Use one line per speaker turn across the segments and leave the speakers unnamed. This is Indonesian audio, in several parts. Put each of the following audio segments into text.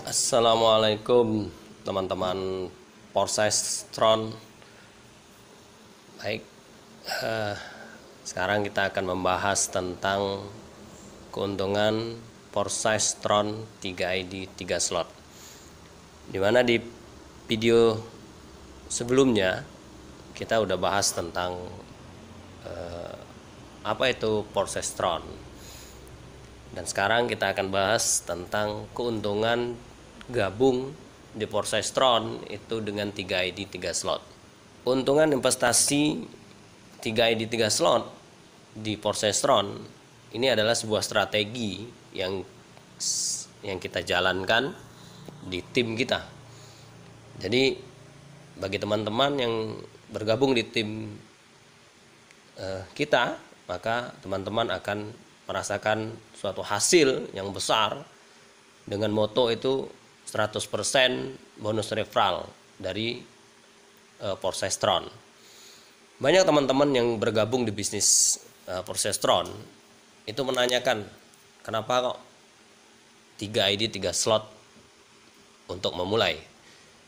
Assalamualaikum teman-teman Porsestron. Baik, sekarang kita akan membahas tentang keuntungan Porsestron 3ID 3 slot. Dimana di video sebelumnya kita udah bahas tentang apa itu Porsestron. Dan sekarang kita akan bahas tentang keuntungan gabung di Porsestron itu dengan 3ID 3 slot. Keuntungan investasi 3ID 3 slot di Porsestron ini adalah sebuah strategi yang kita jalankan di tim kita. Jadi bagi teman-teman yang bergabung di tim kita, maka teman-teman akan merasakan suatu hasil yang besar dengan moto itu 100% bonus referral dari Porsestron. Banyak teman-teman yang bergabung di bisnis Porsestron itu menanyakan kenapa kok 3 ID 3 slot untuk memulai,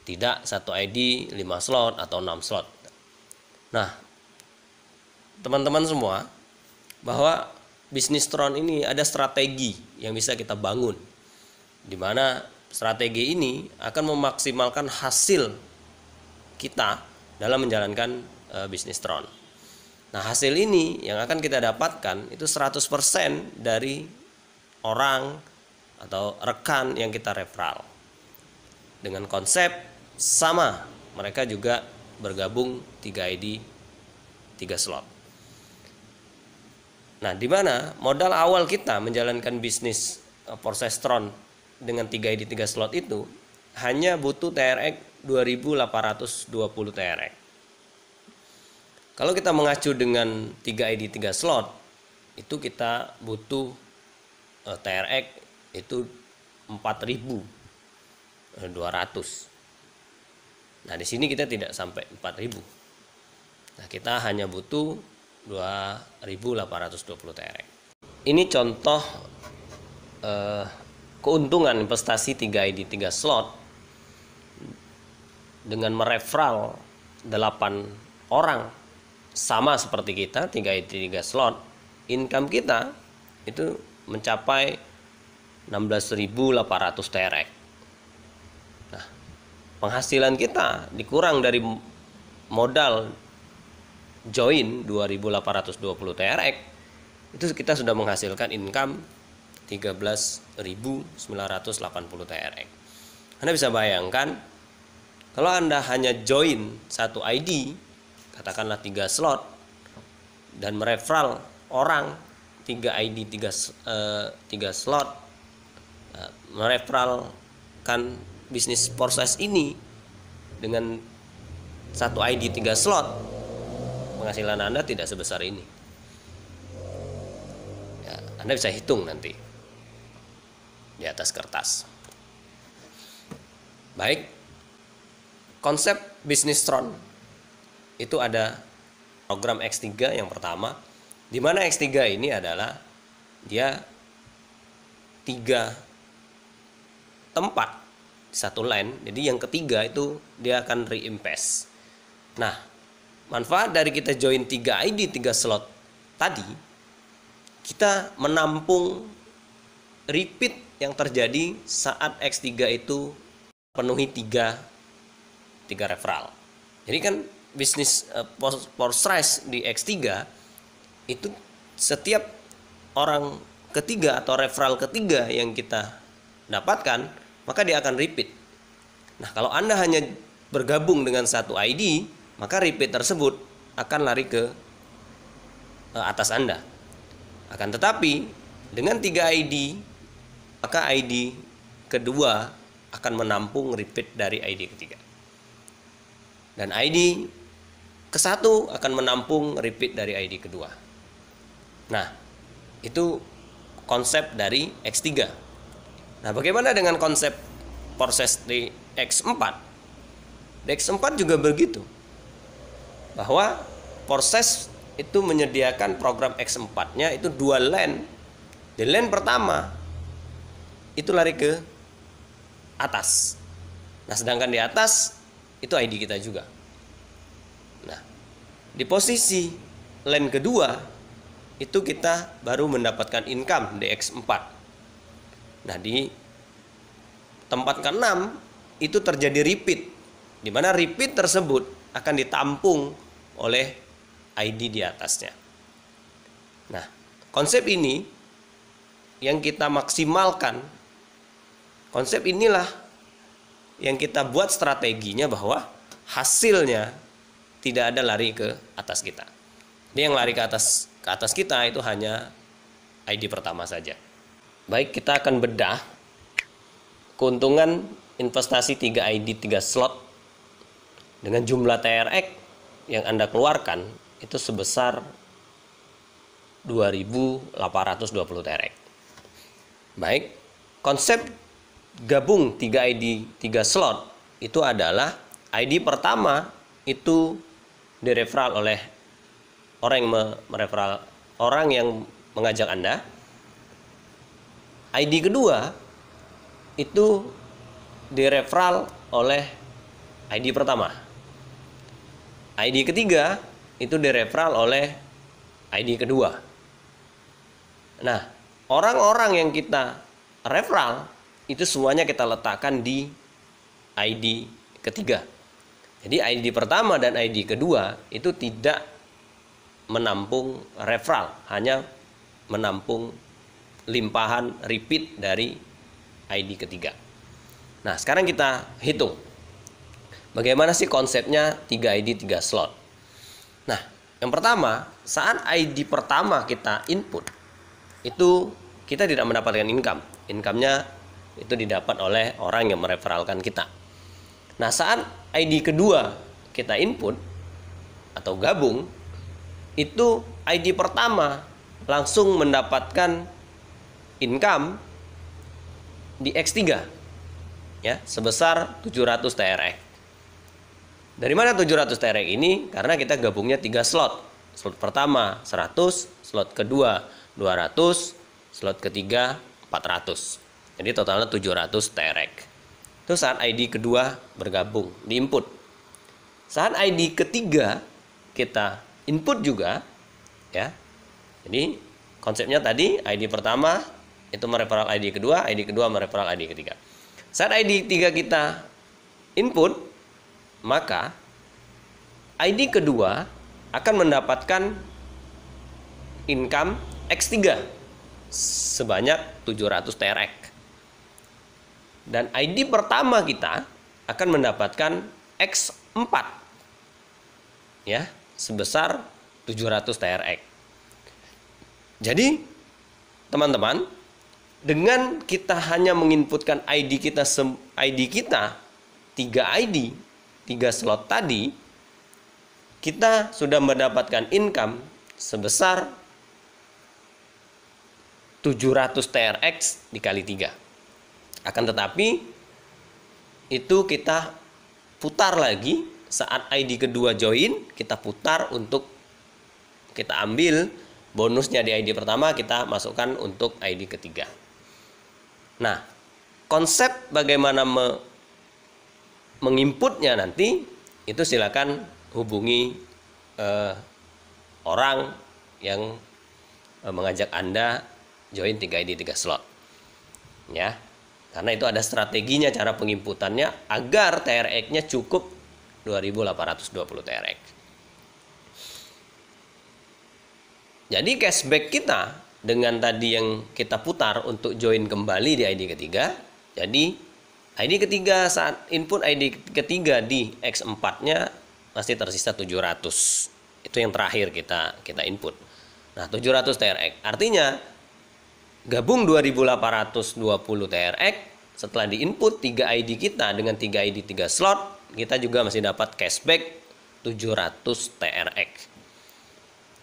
tidak 1 ID 5 slot atau 6 slot. Nah, teman-teman semua, bahwa bisnis Tron ini ada strategi yang bisa kita bangun, di mana strategi ini akan memaksimalkan hasil kita dalam menjalankan bisnis Tron. Nah, hasil ini yang akan kita dapatkan itu 100% dari orang atau rekan yang kita referral. Dengan konsep sama, mereka juga bergabung 3 ID 3 slot. Nah, di mana modal awal kita menjalankan bisnis Porsestron dengan 3 ID 3 slot itu hanya butuh TRX 2820 TRX. Kalau kita mengacu dengan 3 ID 3 slot, itu kita butuh TRX itu 4200. Nah, di sini kita tidak sampai 4000. Nah, kita hanya butuh 2820 TRX. Ini contoh keuntungan investasi 3 ID 3 slot dengan mereferral 8 orang sama seperti kita 3 ID 3 slot. Income kita itu mencapai 16.800 TRX. Nah, penghasilan kita dikurang dari modal join 2820 TRX, itu kita sudah menghasilkan income 13.980 TRX. Anda bisa bayangkan kalau Anda hanya join 1 ID, katakanlah 3 slot, dan mereferral orang 3 ID 3 slot, mereferralkan bisnis proses ini dengan 1 ID 3 slot, penghasilan Anda tidak sebesar ini. Ya, Anda bisa hitung nanti di atas kertas. Baik, konsep bisnis Tron itu ada program X3 yang pertama, di mana X3 ini adalah dia 3 tempat satu line. Jadi yang ketiga itu dia akan reinvest. Nah, manfaat dari kita join 3 ID 3 slot tadi, kita menampung repeat yang terjadi saat X3 itu penuhi 3 referral. Jadi kan bisnis Porsestron di X3 itu setiap orang ketiga atau referral ketiga yang kita dapatkan, maka dia akan repeat. Nah, kalau Anda hanya bergabung dengan 1 ID, maka repeat tersebut akan lari ke atas Anda. Akan tetapi dengan 3 ID, maka ID kedua akan menampung repeat dari ID ketiga. Dan ID ke-1 akan menampung repeat dari ID kedua. Nah, itu konsep dari X3. Nah, bagaimana dengan konsep proses di X4? Di X4 juga begitu, bahwa proses itu menyediakan program X4-nya itu 2 lane. Di lane pertama itu lari ke atas. Nah, sedangkan di atas itu ID kita juga. Nah, di posisi line kedua itu kita baru mendapatkan income DX4. Nah, di tempat ke-6 itu terjadi repeat, di mana repeat tersebut akan ditampung oleh ID di atasnya. Nah, konsep ini yang kita maksimalkan. Konsep inilah yang kita buat strateginya bahwa hasilnya tidak ada lari ke atas kita. Jadi yang lari ke atas kita itu hanya ID pertama saja. Baik, kita akan bedah keuntungan investasi 3 ID 3 slot dengan jumlah TRX yang Anda keluarkan itu sebesar 2.820 TRX. Baik, konsep gabung 3 ID 3 slot itu adalah ID pertama itu direferral oleh orang yang mengajak Anda. ID kedua itu direferral oleh ID pertama. ID ketiga itu direferral oleh ID kedua. Nah, orang-orang yang kita referral itu semuanya kita letakkan di ID ketiga. Jadi ID pertama dan ID kedua itu tidak menampung referral, hanya menampung limpahan repeat dari ID ketiga. Nah, sekarang kita hitung bagaimana sih konsepnya 3 ID 3 slot. Nah, yang pertama, saat ID pertama kita input itu kita tidak mendapatkan income. Income-nya itu didapat oleh orang yang mereferalkan kita. Nah, saat ID kedua kita input atau gabung, itu ID pertama langsung mendapatkan income di X3 ya, sebesar 700 TRX. Dari mana 700 TRX ini? Karena kita gabungnya 3 slot. Slot pertama 100, slot kedua 200, slot ketiga 400. Jadi totalnya 700 TRX. Itu saat ID kedua bergabung, diinput. Saat ID ketiga kita input juga ya. Jadi konsepnya tadi ID pertama itu mereferral ID kedua mereferral ID ketiga. Saat ID 3 kita input, maka ID kedua akan mendapatkan income X3 sebanyak 700 TRX. Dan ID pertama kita akan mendapatkan X4 ya, sebesar 700 TRX. Jadi teman-teman, dengan kita hanya menginputkan ID kita 3 ID 3 slot tadi, kita sudah mendapatkan income sebesar 700 TRX dikali 3. Akan tetapi itu kita putar lagi saat ID kedua join, kita putar untuk kita ambil bonusnya di ID pertama, kita masukkan untuk ID ketiga. Nah, konsep bagaimana menginputnya nanti itu silakan hubungi orang yang mengajak Anda join 3 ID 3 slot ya. Karena itu ada strateginya cara penginputannya agar TRX-nya cukup 2.820 TRX. Jadi cashback kita dengan tadi yang kita putar untuk join kembali di ID ketiga. Jadi ID ketiga saat input ID ketiga di X4-nya masih tersisa 700. Itu yang terakhir kita input. Nah, 700 TRX. Artinya gabung 2.820 TRX, setelah diinput 3 ID kita dengan 3 ID 3 slot, kita juga masih dapat cashback 700 TRX.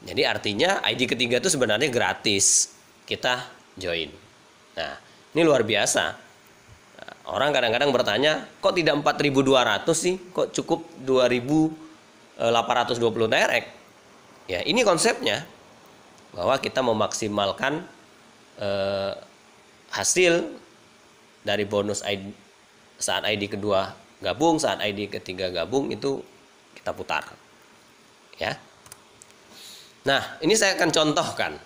Jadi artinya ID ketiga itu sebenarnya gratis kita join. Nah, ini luar biasa. Nah, orang kadang-kadang bertanya, kok tidak 4.200 sih? Kok cukup 2.820 TRX? Ya, ini konsepnya bahwa kita memaksimalkan hasil dari bonus ID saat ID kedua gabung, saat ID ketiga gabung, itu kita putar. Ya. Nah, ini saya akan contohkan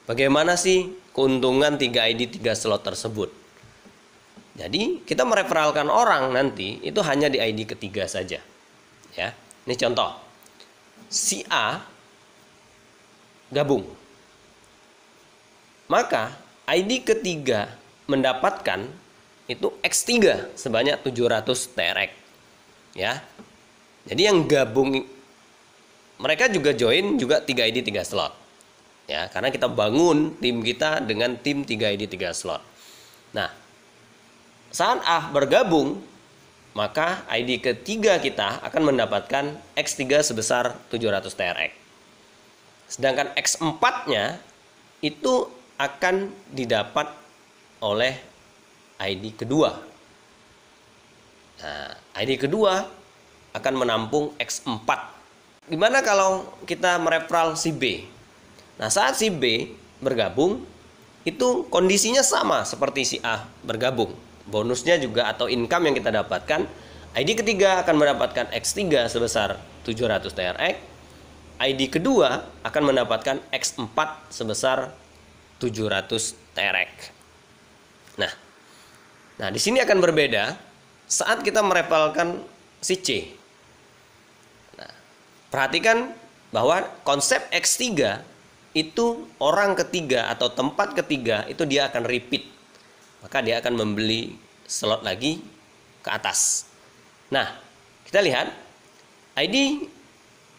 bagaimana sih keuntungan 3 ID 3 slot tersebut. Jadi, kita mereferalkan orang nanti itu hanya di ID ketiga saja. Ya. Ini contoh. Si A gabung. Maka ID ketiga mendapatkan itu X3 sebanyak 700 TRX. Ya. Jadi yang gabung mereka juga join juga 3 ID 3 slot. Ya, karena kita bangun tim kita dengan tim 3 ID 3 slot. Nah, saat A bergabung, maka ID ketiga kita akan mendapatkan X3 sebesar 700 TRX. Sedangkan X4-nya itu akan didapat oleh ID kedua. Nah, ID kedua akan menampung X4. Gimana kalau kita mereferal si B? Nah, saat si B bergabung, itu kondisinya sama seperti si A bergabung. Bonusnya juga atau income yang kita dapatkan, ID ketiga akan mendapatkan X3 sebesar 700 TRX. ID kedua akan mendapatkan X4 sebesar 700 TRX. Nah, di sini akan berbeda saat kita merefalkan si C. Nah, perhatikan bahwa konsep X3 itu orang ketiga atau tempat ketiga itu dia akan repeat. Maka dia akan membeli slot lagi ke atas. Nah, kita lihat ID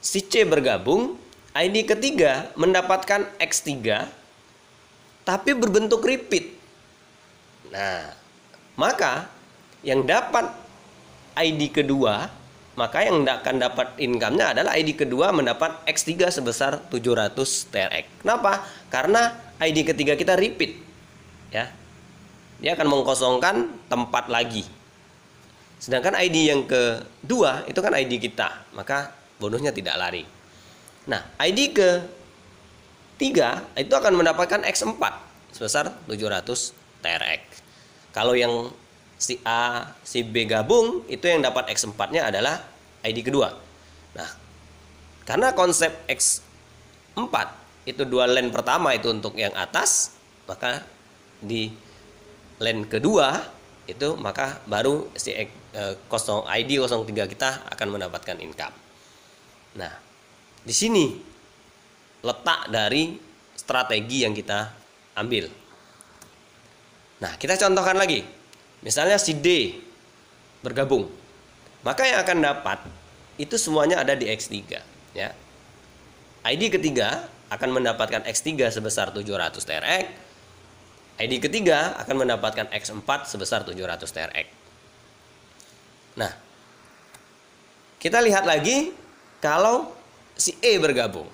si C bergabung, ID ketiga mendapatkan X3 tapi berbentuk repeat. Nah, maka yang dapat ID kedua, maka yang akan dapat income-nya adalah ID kedua mendapat X3 sebesar 700 TRX. Kenapa? Karena ID ketiga kita repeat. Ya. Dia akan mengkosongkan tempat lagi. Sedangkan ID yang kedua itu kan ID kita, maka bonusnya tidak lari. Nah, ID ketiga itu akan mendapatkan X4 sebesar 700 TRX. Kalau yang si A, si B gabung, itu yang dapat X4-nya adalah ID kedua. Nah, karena konsep X4 itu dua line pertama itu untuk yang atas, maka di line kedua itu maka baru si ID 03 kita akan mendapatkan income. Nah, di sini letak dari strategi yang kita ambil. Nah, kita contohkan lagi. Misalnya si D bergabung. Maka yang akan dapat itu semuanya ada di X3, ya. ID ketiga akan mendapatkan X3 sebesar 700 TRX. ID ketiga akan mendapatkan X4 sebesar 700 TRX. Nah, kita lihat lagi kalau si E bergabung.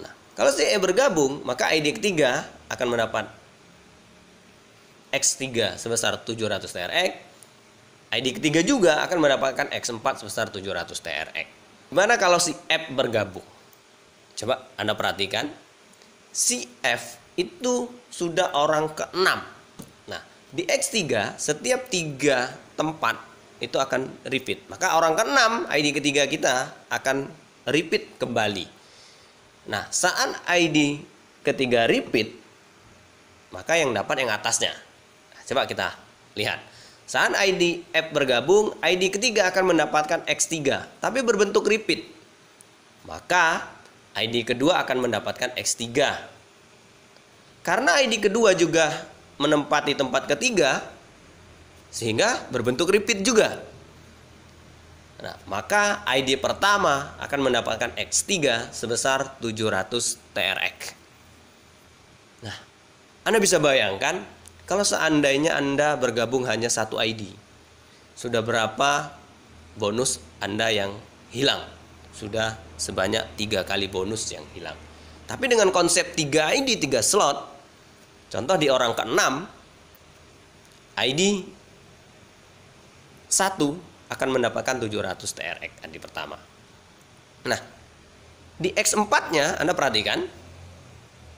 Nah, kalau si E bergabung, maka ID ketiga akan mendapat X3 sebesar 700 TRX. ID ketiga juga akan mendapatkan X4 sebesar 700 TRX. Gimana kalau si F bergabung? Coba Anda perhatikan. Si F itu sudah orang ke-6. Nah, di X3 setiap 3 tempat itu akan repeat. Maka orang ke-6 ID ketiga kita akan repeat kembali. Nah, saat ID ketiga repeat, maka yang dapat yang atasnya. Coba kita lihat. Saat ID F bergabung, ID ketiga akan mendapatkan X3, tapi berbentuk repeat. Maka ID kedua akan mendapatkan X3. Karena ID kedua juga menempati tempat ketiga, sehingga berbentuk repeat juga. Nah, maka ID pertama akan mendapatkan X3 sebesar 700 TRX. Nah, Anda bisa bayangkan kalau seandainya Anda bergabung hanya satu ID, sudah berapa bonus Anda yang hilang? Sudah sebanyak 3 kali bonus yang hilang. Tapi dengan konsep 3 ID 3 slot, contoh di orang ke-6, ID 1 akan mendapatkan 700 TRX ID pertama. Nah, di X4-nya Anda perhatikan,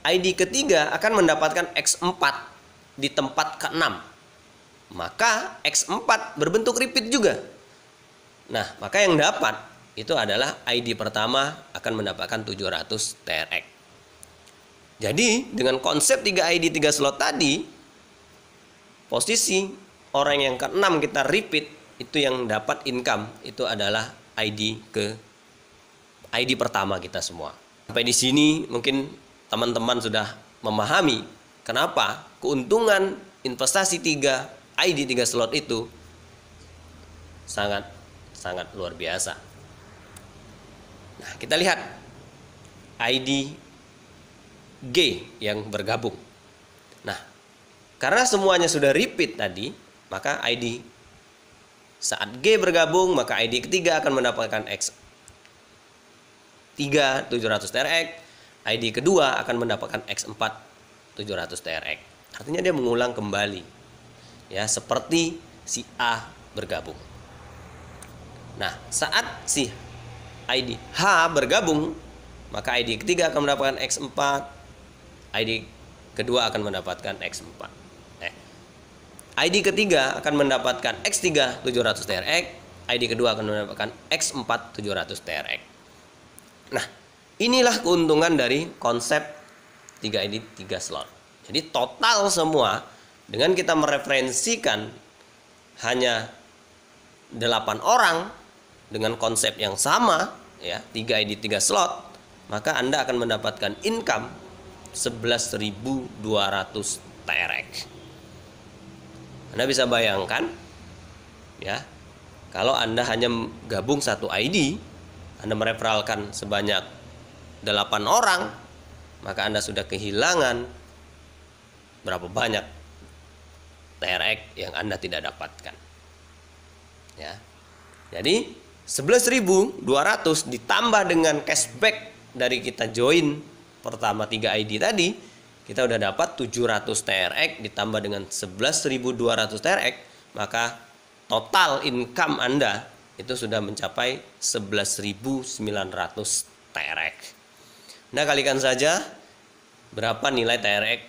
ID ketiga akan mendapatkan X4 di tempat ke-6. maka X4 berbentuk repeat juga. Nah, maka yang dapat itu adalah ID pertama akan mendapatkan 700 TRX. Jadi dengan konsep 3 ID 3 slot tadi, posisi orang yang ke-6 kita repeat, itu yang dapat income itu adalah ID pertama kita semua. Sampai di sini mungkin teman-teman sudah memahami kenapa keuntungan investasi 3 ID 3 slot itu sangat luar biasa. Nah, kita lihat ID G yang bergabung. Nah, karena semuanya sudah repeat tadi, maka ID saat G bergabung, maka ID ketiga akan mendapatkan X3 700 TRX, ID kedua akan mendapatkan X4 700 TRX. Artinya dia mengulang kembali, ya, seperti si A bergabung. Nah, saat si ID H bergabung, maka ID ketiga akan mendapatkan X4, ID kedua akan mendapatkan X4. ID ketiga akan mendapatkan X3 700 TRX, ID kedua akan mendapatkan X4 700 TRX. Nah, inilah keuntungan dari konsep 3 ID 3 slot. Jadi total semua dengan kita mereferensikan hanya 8 orang dengan konsep yang sama, ya, 3 ID 3 slot, maka Anda akan mendapatkan income 11.200 TRX. Anda bisa bayangkan, ya, kalau Anda hanya gabung satu ID, Anda mereferalkan sebanyak 8 orang, maka Anda sudah kehilangan berapa banyak TRX yang Anda tidak dapatkan. Ya. Jadi 11.200 ditambah dengan cashback dari kita join pertama 3 ID tadi, kita udah dapat 700 TRX ditambah dengan 11.200 TRX, maka total income Anda itu sudah mencapai 11.900 TRX. Anda kalikan saja berapa nilai TRX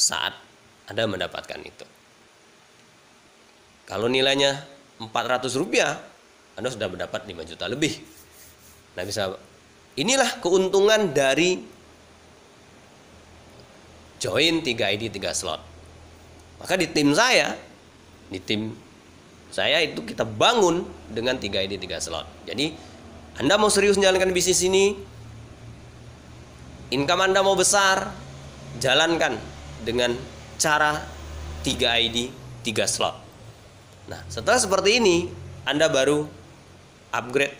saat Anda mendapatkan itu. Kalau nilainya Rp400, Anda sudah mendapat 5 juta lebih. Nah, inilah keuntungan dari join 3 ID 3 slot. Maka di tim saya itu kita bangun dengan 3 ID 3 slot. Jadi Anda mau serius menjalankan bisnis ini, income Anda mau besar, jalankan dengan cara 3 ID 3 slot. Nah, setelah seperti ini, Anda baru upgrade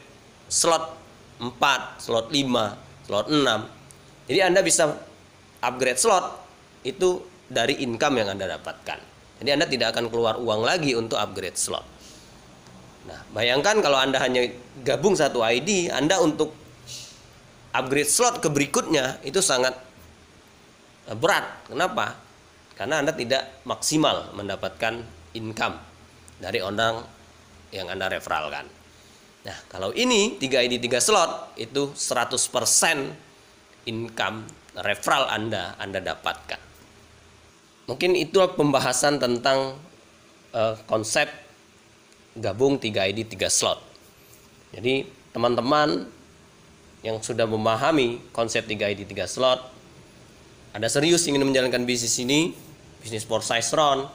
slot 4, slot 5, slot 6. Jadi Anda bisa upgrade slot itu dari income yang Anda dapatkan. Jadi Anda tidak akan keluar uang lagi untuk upgrade slot. Nah, bayangkan kalau Anda hanya gabung satu ID, Anda untuk upgrade slot ke berikutnya itu sangat berat. Kenapa? Karena Anda tidak maksimal mendapatkan income dari orang yang Anda referralkan. Nah, kalau ini 3 ID 3 slot itu 100% income referral Anda dapatkan. Mungkin itu pembahasan tentang konsep gabung 3 ID 3 slot. Jadi teman-teman yang sudah memahami konsep 3 ID 3 slot, Anda serius ingin menjalankan bisnis ini, bisnis Foresight Ron,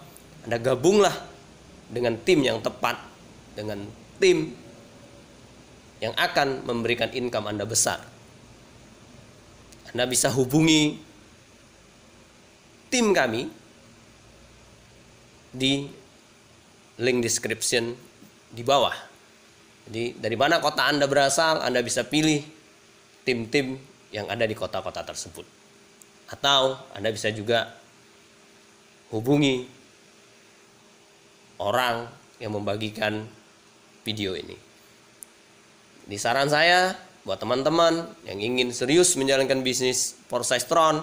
Anda gabunglah dengan tim yang tepat, dengan tim yang akan memberikan income Anda besar. Anda bisa hubungi tim kami di link description di bawah. Jadi dari mana kota Anda berasal, Anda bisa pilih tim-tim yang ada di kota-kota tersebut. Atau Anda bisa juga hubungi orang yang membagikan video ini. Di saran saya buat teman-teman yang ingin serius menjalankan bisnis Foresight Ron,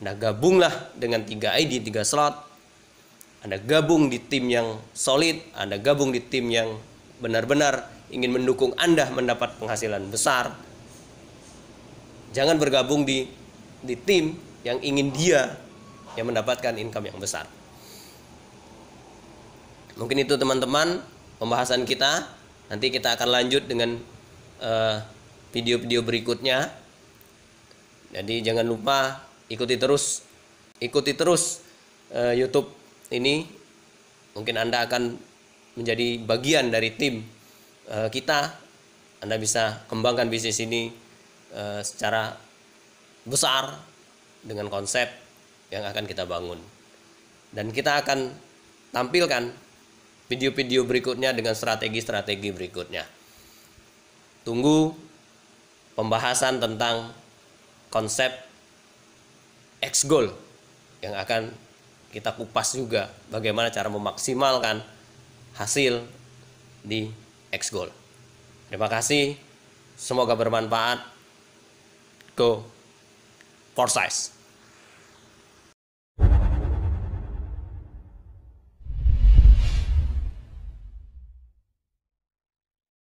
Anda gabunglah dengan 3 ID 3 slot. Anda gabung di tim yang solid, Anda gabung di tim yang benar-benar ingin mendukung Anda mendapat penghasilan besar. Jangan bergabung di tim yang ingin dia yang mendapatkan income yang besar. Mungkin itu teman-teman pembahasan kita. Nanti kita akan lanjut dengan video-video berikutnya. Jadi jangan lupa ikuti terus YouTube ini. Mungkin Anda akan menjadi bagian dari tim kita. Anda bisa kembangkan bisnis ini secara besar dengan konsep yang akan kita bangun. Dan kita akan tampilkan video-video berikutnya dengan strategi-strategi berikutnya. Tunggu pembahasan tentang konsep X-Goal yang akan kita kupas juga bagaimana cara memaksimalkan hasil di X-Goal. Terima kasih, semoga bermanfaat. Go for size.